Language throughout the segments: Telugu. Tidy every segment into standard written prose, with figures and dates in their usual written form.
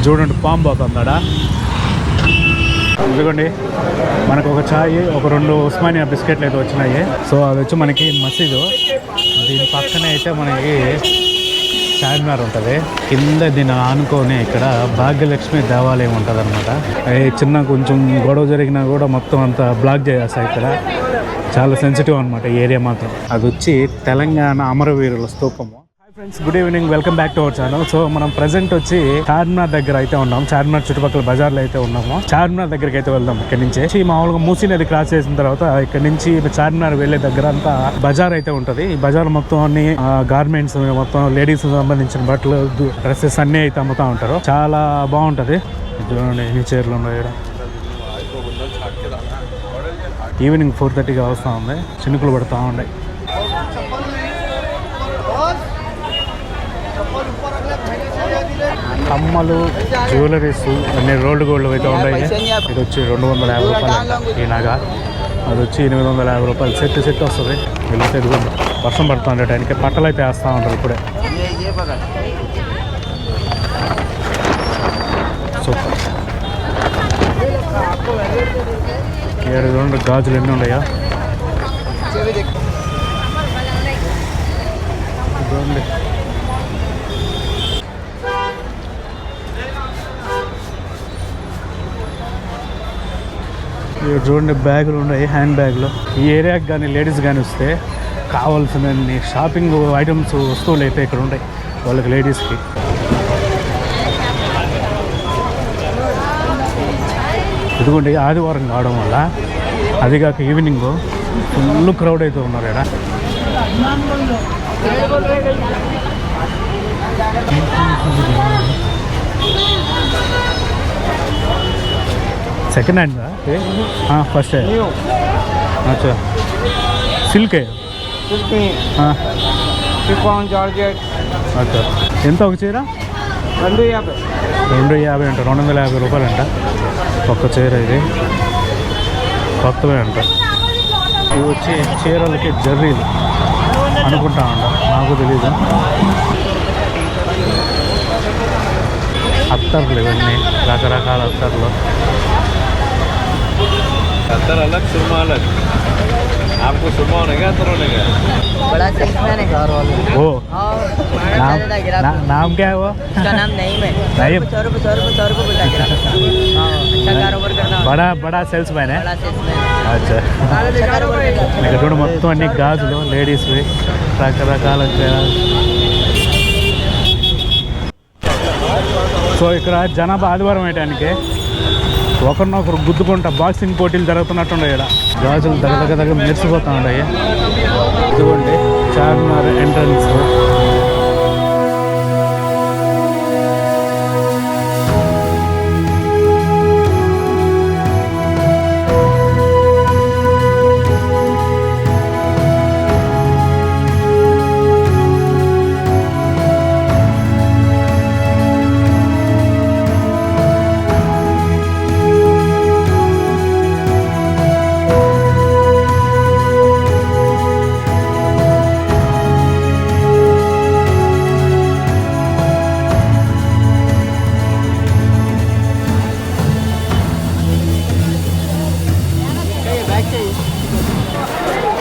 చూడండి పాము పోతుందాడా. ఇదిగోండి మనకు ఒక ఛాయ్, ఒక 2 ఉస్మానియా బిస్కెట్లు అయితే వచ్చినాయి. సో అది వచ్చి మనకి మసీదు. దీని పక్కనే అయితే మనకి చార్మినార్ ఉంటుంది. కింద దీన్ని ఆనుకొని ఇక్కడ భాగ్యలక్ష్మి దేవాలయం ఉంటుంది అనమాట. చిన్న కొంచెం గొడవ జరిగినా కూడా మొత్తం అంతా బ్లాక్ చేసేస్తాయి. ఇక్కడ చాలా సెన్సిటివ్ అనమాట ఈ ఏరియా మాత్రం. అది వచ్చి తెలంగాణ అమరవీరుల స్తూపము. Friends, good evening, welcome back to our channel. So మనం ప్రజెంట్ వచ్చి చార్మినార్ దగ్గర అయితే ఉన్నాం. చార్మినార్ చుట్టుపక్కల బజార్లో అయితే ఉన్నాము. చార్మినార్ దగ్గరికి అయితే వెళ్దాం. ఇక్కడ నుంచి మామూలుగా మూసీ నది క్రాస్ చేసిన తర్వాత ఇక్కడ నుంచి చార్మినార్ వెళ్ళే దగ్గర అంతా బజార్ అయితే ఉంటది. ఈ బజార్ మొత్తం అన్ని గార్మెంట్స్, మొత్తం లేడీస్ సంబంధించిన బట్టలు, డ్రెస్సెస్ అన్ని అయితే అమ్ముతా ఉంటారు. చాలా బాగుంటది. చూడండి ఎన్ని చీరలు ఉన్నాయి. ఈవినింగ్ 4:30గా వస్తూ ఉంది. చినుకులు పడుతూ ఉన్నాయి. కమ్మలు, జ్యువెలరీస్ అన్ని రోల్డ్ గోల్డ్ అయితే ఉన్నాయి. ఇది వచ్చి 250 రూపాయలు ఈ నగ. అది వచ్చి 850 రూపాయలు సెట్ వస్తుంది. వెళ్తే ఇదిగోండి వర్షం పడుతూ ఉండే టైంకి బట్టలు అయితే వేస్తూ ఉంటారు ఇప్పుడే. సూపర్. 7 గాజులు ఎన్ని ఉన్నాయా ఇదిగోండి. చూడండి బ్యాగులు ఉన్నాయి, హ్యాండ్ బ్యాగులు. ఈ ఏరియాకి కానీ లేడీస్ కానీ వస్తే కావాల్సిన షాపింగ్ ఐటమ్స్, వస్తువులు అయితే ఇక్కడ ఉంటాయి వాళ్ళకి, లేడీస్కి. ఇదిగోండి ఆదివారం కావడం వల్ల, అదిగాక ఈవినింగ్ ఫుల్ క్రౌడ్ అయితే ఉన్నారు ఇక్కడ. सेकंड हैंड हाँ फर्स्ट है अच्छा सिल्क है हाँ జార్జెట్ अच्छा ఎంత ఒక చీర 250 అంట. 250 రూపాయలు అంట ఒక్క చీర. ఇది కొత్తవే అంట. ఇవి వచ్చి చీరలకి జర్రీలు అనుకుంటా అంట, నాకు తెలీదు. అత్తర్లు ఇవన్నీ రకరకాల అత్తర్లు. अतर अलग सुरमा अलग. आपको सुरमा होने का अतर होने का बड़ा साइज में है वो नाम क्या है वो? उसका नाम नहीं मैं 100 रुपये बोलता गिरा. अच्छा कारोबार करना. बड़ा सेल्स मैन है. बड़ा सेल्स मैन. अच्छा ఇక్కడ చూడ మొత్తం అన్ని గాజులు లేడీస్వి రకరకాల. సో ఇక్కడ జనాభా ఆదివారం వేయడానికి ఒకరినొకరు గుద్దుకుంటా బాక్సింగ్ పోటీలు జరుగుతున్నట్టుండే. ఇక్కడ గాజులు దగ్గర మెరిసిపోతూ ఉన్నాయి. ఇదిగోండి చార్మినార్ ఎంట్రన్స్.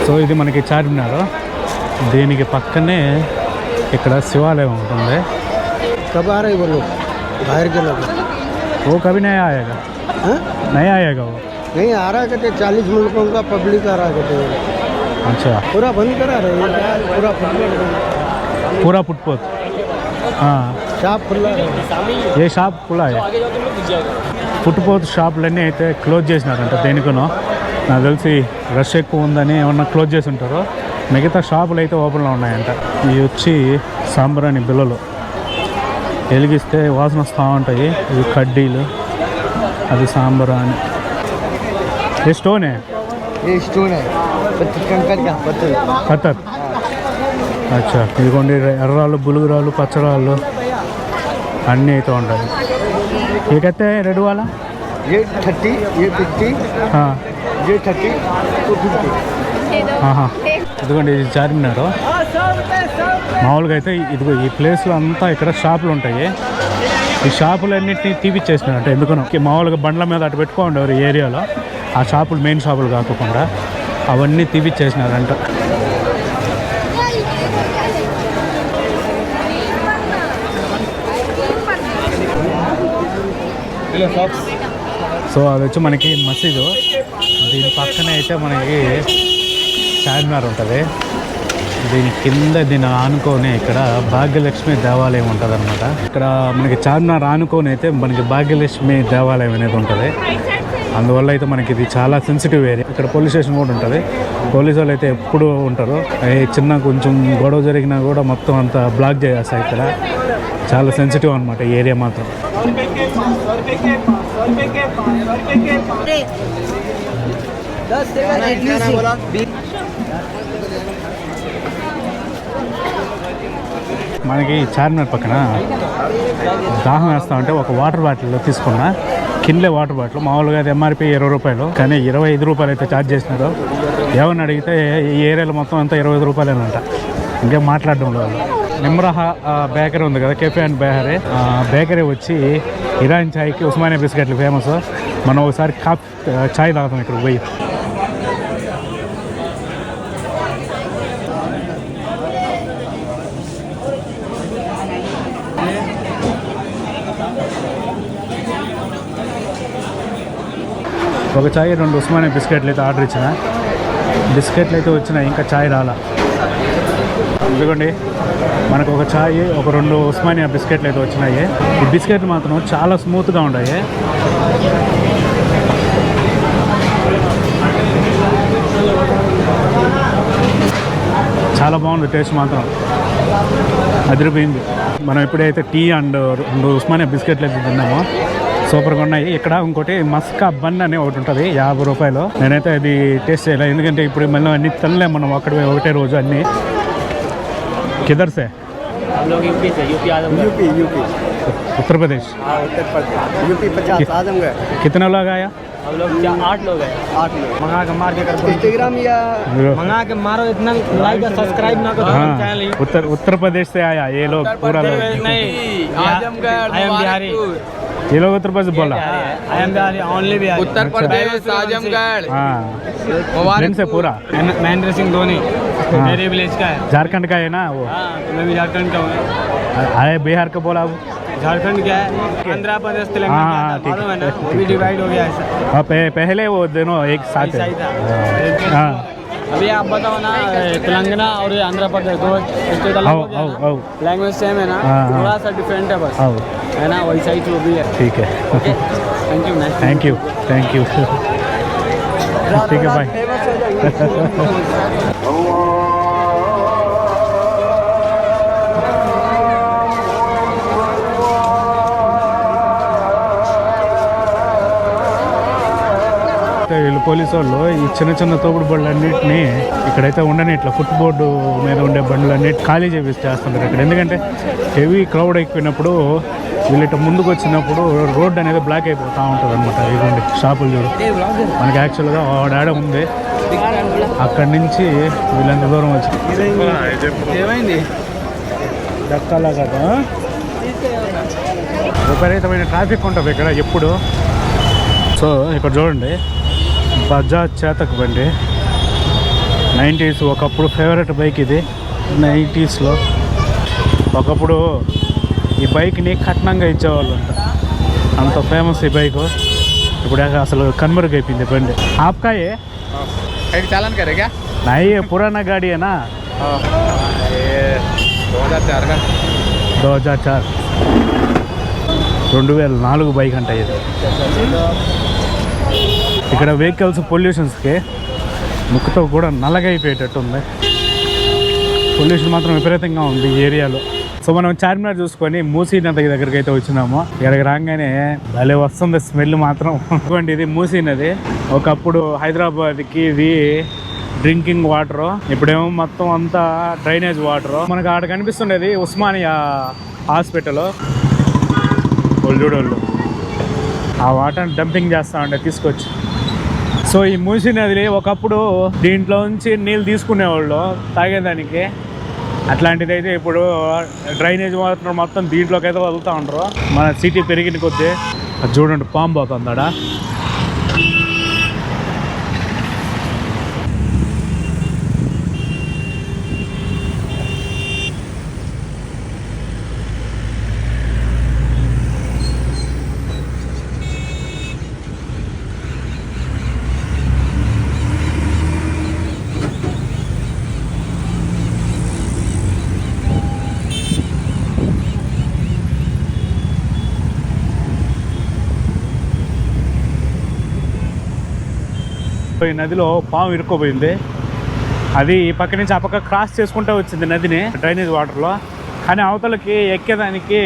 సో ఇది మనకి చార్మినార్. దీనికి పక్కనే ఇక్కడ శివాలయం ఉంటుంది. कब आ रहे वो लोग बाहर के लोग? वो कभी नहीं आएगा. नहीं आएगा वो. नहीं आ रहा कहते 40 मुल्कों का पब्लिक आ रहा कहते. अच्छा पूरा बंद करा रहे पूरा फुटपाथ. हाँ షాప్ खुला है. ఏ షాప్ खुला है. ఫుట్పాత్ షాపులన్నీ అయితే క్లోజ్ చేసినారంట. దేనికనో నాకు తెలిసి రష్ ఎక్కువ ఉందని ఏమన్నా క్లోజ్ చేసి ఉంటారు. మిగతా షాపులు అయితే ఓపెన్లో ఉన్నాయంట. ఇవి వచ్చి సాంబ్రాణి బిల్లలు వెలిగిస్తే వాసన వస్తూ ఉంటాయి. ఇవి కడ్డీలు, అది సాంబ్రాణి. ఏ స్టోన్ ये स्टोन है कंकड़ का पत्थर. పత్తర్. అచ్చా ఇదిగోండి ఎర్రాళ్ళు, బులుగురాళ్ళు, పచ్చరాళ్ళు అన్నీ అయితే ఉంటాయి. ఏకైతే రెడ్ వాలా ये 30, ये 50, ये 30, तो 50. ఇదిగోండి ఇది చార్మినార్. మామూలుగా అయితే ఇదిగో ఈ ప్లేస్లో అంతా ఇక్కడ షాపులు ఉంటాయి. ఈ షాపులన్నింటినీ తీపిచ్చేసినారంట ఎందుకనో మామూలుగా బండ్ల మీద అటు పెట్టుకోండి ఏరియాలో ఆ షాపులు మెయిన్ షాపులు కాకుండా అవన్నీ తీపిచ్చేసినారంట. సో అది వచ్చి మనకి మసీదు, దీని పక్కనే అయితే మనకి చార్మినార్ ఉంటుంది. దీని కింద దీన్ని ఆనుకొని ఇక్కడ భాగ్యలక్ష్మి దేవాలయం ఉంటుంది అనమాట. ఇక్కడ మనకి చార్మినార్ ఆనుకొని అయితే మనకి భాగ్యలక్ష్మి దేవాలయం అనేది ఉంటుంది. అందువల్ల అయితే మనకి ఇది చాలా సెన్సిటివ్ ఏరియా. ఇక్కడ పోలీస్ స్టేషన్ కూడా ఉంటుంది. పోలీసు వాళ్ళు అయితే ఎప్పుడూ ఉంటారు. చిన్న కొంచెం గొడవ జరిగినా కూడా మొత్తం అంతా బ్లాక్ చేసేస్తాయి. ఇక్కడ చాలా సెన్సిటివ్ అనమాట ఈ ఏరియా మాత్రం. మనకి చార్మినార్ పక్కన దాహం వేస్తా ఉంటే ఒక వాటర్ బాటిల్ తీసుకున్నా, కిన్లే వాటర్ బాటిల్. మామూలుగా అది ఎంఆర్పి 20 రూపాయలు, కానీ 25 రూపాయలు అయితే ఛార్జ్ చేసినారు. ఏమని అడిగితే ఈ ఏరియాలో మొత్తం అంతా 25 రూపాయలేనంట. ఇంకేం మాట్లాడడం లేదు. నిమ్రాహా బేకరీ ఉంది కదా, కెఫే అండ్ బేకరీ. బేకరీ వచ్చి ఇరాన్ ఛాయ్కి ఉస్మానియా బిస్కెట్లు ఫేమస్. మనం ఒకసారి ఛాయ్ తాగుతాం ఇక్కడ పోయి. ఒక ఛాయ్ 2 ఉస్మానియా బిస్కెట్లు అయితే ఆర్డర్ ఇచ్చిన. బిస్కెట్లు అయితే వచ్చినాయి, ఇంకా ఛాయ్ రాలా. ఇదిగోండి మనకు ఒక ఛాయ్, ఒక 2 ఉస్మానియా బిస్కెట్లు అయితే వచ్చినాయి. ఈ బిస్కెట్లు మాత్రం చాలా స్మూత్గా ఉన్నాయి. చాలా బాగుంది, టేస్ట్ మాత్రం అదిరిపోయింది. మనం ఎప్పుడైతే టీ అండ్ 2 ఉస్మానియా బిస్కెట్లు అయితే తిన్నామో సూపర్గా ఉన్నాయి. ఇక్కడ ఇంకోటి మస్కా బన్ అనే ఒకటి ఉంటుంది, 50 రూపాయలు. నేనైతే అది టేస్ట్ చేయలేదు, ఎందుకంటే ఇప్పుడు మళ్ళీ అన్ని తినలేము మనం ఒకటే రోజు అన్నీ. किधर से? हम लोग यूपी से, यूपी उत्तर प्रदेश। उत्तर प्रदेश, यूपी 50 आजमगढ़। कितने लोग आया? हम लोग 8 लोग हैं। 8 लोग मंगा के मार के कर इंस्टाग्राम या मंगा के मारो, इतना लाइक और सब्सक्राइब ना करो चैनल। उत्तर प्रदेश से आया ये लोग, पूरा लोग नहीं, आजमगढ़, आई एम बिहारी। ये लोग उत्तर प्रदेश बोला, I am Bihari, only Bihari. Uttar Pradesh, Azamgarh. हाँ, से पूरा। महेंद्र सिंह धोनी मेरे विलेज का है। झारखंड का है ना वो? हाँ, मैं भी झारखंड का हूँ। अरे बिहार का बोला वो? झारखंड क्या है, आंध्र प्रदेश, तेलंगाना मालूम है ना, वो भी डिवाइड हो गया ऐसा। हाँ, पहले वो दोनों एक साथ है। हाँ, अभी आप बताओ ना, तेलंगाना और आंध्र प्रदेश दो स्टेट अलग हो गया ना, लैंग्वेज सेम है ना, थोड़ा सा डिफरेंट है बस, है ना, वैसा ही जो भी है। ठीक है, थैंक यू, थैंक यू। ठीक है भाई। వీళ్ళు పోలీసు వాళ్ళు ఈ చిన్న తోపుడు బండ్లన్నింటినీ ఇక్కడైతే ఉండని ఇట్లా ఫుట్ బోర్డు మీద ఉండే బండ్లన్నిటి ఖాళీ చేస్తుంటారు ఇక్కడ. ఎందుకంటే హెవీ క్రౌడ్ ఎక్కువైనప్పుడు వీళ్ళు ఇట్లా ముందుకు వచ్చినప్పుడు రోడ్డు అనేది బ్లాక్ అయిపోతూ ఉంటుంది అనమాట. ఇదిగోండి షాపులు చూడు, మనకి యాక్చువల్గా డాడ ఉంది, అక్కడి నుంచి వీళ్ళంత దూరం వచ్చి ఏమైంది దక్కాలా కదా. విపరీతమైన ట్రాఫిక్ ఉంటుంది ఇక్కడ ఎప్పుడు. సో ఇక్కడ చూడండి, బజాజ్ చేతక్ బండి 90s ఒకప్పుడు ఫేవరెట్ బైక్ ఇది. 90sలో ఒకప్పుడు ఈ బైక్ని కట్నంగా ఇచ్చేవాళ్ళు అంట, అంత ఫేమస్ ఈ బైక్. ఇప్పుడు అసలు కన్వర్గ్ అయిపోయింది బండి. आपका ये चालन करेगा? नहीं, ये पुराना गाड़ी है ना, 2004 का। 2004 2004 బైక్ అంట ఇది. ఇక్కడ వెహికల్స్ పొల్యూషన్స్కి ముక్కుతో కూడా నల్లగైపోయేటట్టు ఉంది. పొల్యూషన్ మాత్రం విపరీతంగా ఉంది ఈ ఏరియాలో. సో మనం చార్మినార్ చూసుకొని మూసీ నది దగ్గరికి అయితే వచ్చినాము. ఇక్కడికి రాగానే భలే వస్తుంది స్మెల్ మాత్రం. ఇవ్వండి, ఇది మూసీ నది. ఒకప్పుడు హైదరాబాద్కి ఇది డ్రింకింగ్ వాటర్, ఇప్పుడేమో మొత్తం అంతా డ్రైనేజ్ వాటర్. మనకు ఆడ కనిపిస్తుండేది ఉస్మానియా హాస్పిటల్. చూడోళ్ళు ఆ వాటర్ని డంపింగ్ చేస్తూ ఉండే తీసుకొచ్చి. సో ఈ మూసీ నది ఒకప్పుడు దీంట్లో నుంచి నీళ్ళు తీసుకునేవాళ్ళు తాగేదానికి. అట్లాంటిది అయితే ఇప్పుడు డ్రైనేజ్ వాటర్ మొత్తం దీంట్లోకి అయితే వదులుతూ ఉంటారు. మన సిటీ పెరిగిన కొద్దీ అది చూడండి పాము పోతుందాడా. ఈ నదిలో పాము ఇరుక్కోపోయింది. అది ఈ పక్క నుంచి ఆ పక్క క్రాస్ చేసుకుంటూ వచ్చింది నదిని డ్రైనేజ్ వాటర్లో. కానీ అవతలకి ఎక్కేదానికి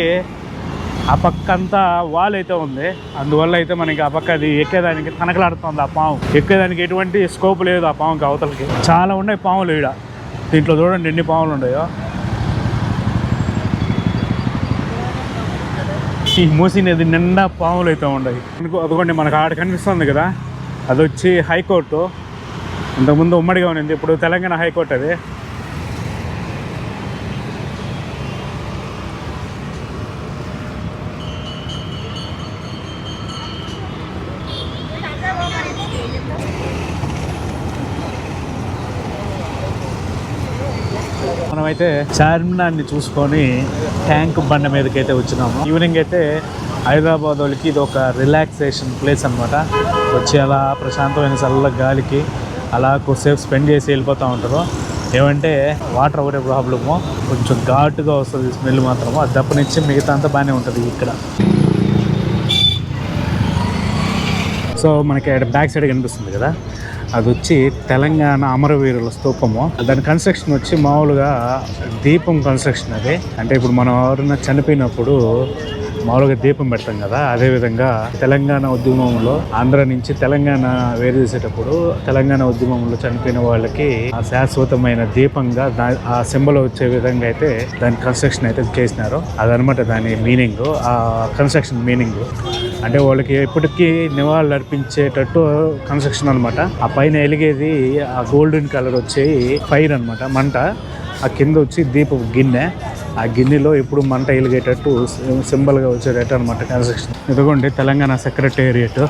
ఆ పక్క అంతా వాల్ అయితే ఉంది. అందువల్ల అయితే మనకి ఆ పక్క అది ఎక్కేదానికి తనకలాడుతుంది. ఆ పాము ఎక్కేదానికి ఎటువంటి స్కోప్ లేదు ఆ పాముకి. అవతలకి చాలా ఉన్నాయి పాములు. ఈడ దీంట్లో చూడండి ఎన్ని పాములు ఉన్నాయో. ఈ మూసీ నది నిండా పాములు అయితే ఉన్నాయి. అదిగోండి మనకు ఆడ కనిపిస్తుంది కదా, అది వచ్చి హైకోర్టు. ఇంతకుముందు ఉమ్మడిగా ఉన్నింది, ఇప్పుడు తెలంగాణ హైకోర్టు అది. మనమైతే చార్మినార్ని చూసుకొని ట్యాంక్ బండ మీదకి అయితే వచ్చినాము. ఈవినింగ్ అయితే హైదరాబాద్ వాళ్ళకి ఇది ఒక రిలాక్సేషన్ ప్లేస్ అనమాట. వచ్చి అలా ప్రశాంతమైన చల్ల గాలికి అలా కొద్దిసేపు స్పెండ్ చేసి వెళ్ళిపోతూ ఉంటారు. ఏమంటే వాటర్ ఒకటే ప్రాబ్లము, కొంచెం ఘాటుగా వస్తుంది స్మెల్ మాత్రము. అది తప్పనిచ్చి మిగతా అంతా బాగానే ఉంటుంది ఇక్కడ. సో మనకి బ్యాక్ సైడ్ కనిపిస్తుంది కదా, అది వచ్చి తెలంగాణ అమరవీరుల స్తూపము. దాని కన్స్ట్రక్షన్ వచ్చి మామూలుగా దీపం కన్స్ట్రక్షన్. అది అంటే ఇప్పుడు మనం ఎవరైనా చనిపోయినప్పుడు మామూలుగా దీపం పెడతాం కదా, అదేవిధంగా తెలంగాణ ఉద్యమంలో ఆంధ్ర నుంచి తెలంగాణ వేరు చేసేటప్పుడు తెలంగాణ ఉద్యమంలో చనిపోయిన వాళ్ళకి ఆ శాశ్వతమైన దీపంగా ఆ సింబల్ వచ్చే విధంగా అయితే దాని కన్స్ట్రక్షన్ అయితే చేసినారు. అదనమాట దాని మీనింగ్, ఆ కన్స్ట్రక్షన్ మీనింగ్. అంటే వాళ్ళకి ఎప్పటికీ నివాళులు అర్పించేటట్టు కన్స్ట్రక్షన్ అనమాట. ఆ పైన వెలిగేది ఆ గోల్డెన్ కలర్ వచ్చి ఫైర్ అనమాట, మంట. ఆ కింద వచ్చి దీపం గిన్నె, ఆ గిన్నెలో ఎప్పుడు మంట వెలిగేటట్టు సింబల్గా వచ్చేటట్టు అనమాట కన్స్ట్రక్షన్. ఇదిగోండి తెలంగాణ సెక్రటేరియట్.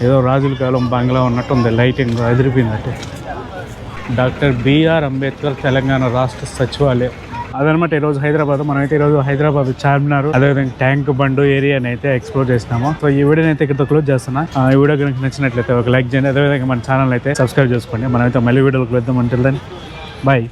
ఏదో రాజుల కాలం బంగ్లా ఉన్నట్టు ఉంది, లైటింగ్ అదిరిపోయిందంటే. డాక్టర్ బిఆర్ అంబేద్కర్ తెలంగాణ రాష్ట్ర సచివాలయం అదనమాట. ఈరోజు హైదరాబాద్ మనమైతే ఈరోజు హైదరాబాద్ చార్మినార్ అదేవిధంగా ట్యాంక్ బండ్ ఏరియాని అయితే ఎక్స్ప్లోర్ చేసినాము. సో ఈ వీడియోని అయితే ఇక్కడ క్లోజ్ చేస్తున్నా. ఈ వీడియో కనుక నచ్చినట్లయితే ఒక లైక్ చేయండి, అదేవిధంగా మన ఛానల్ అయితే సబ్స్క్రైబ్ చేసుకోండి. మనమైతే మళ్ళీ వీడియోకి వెళ్దాం. అంటే బాయ్.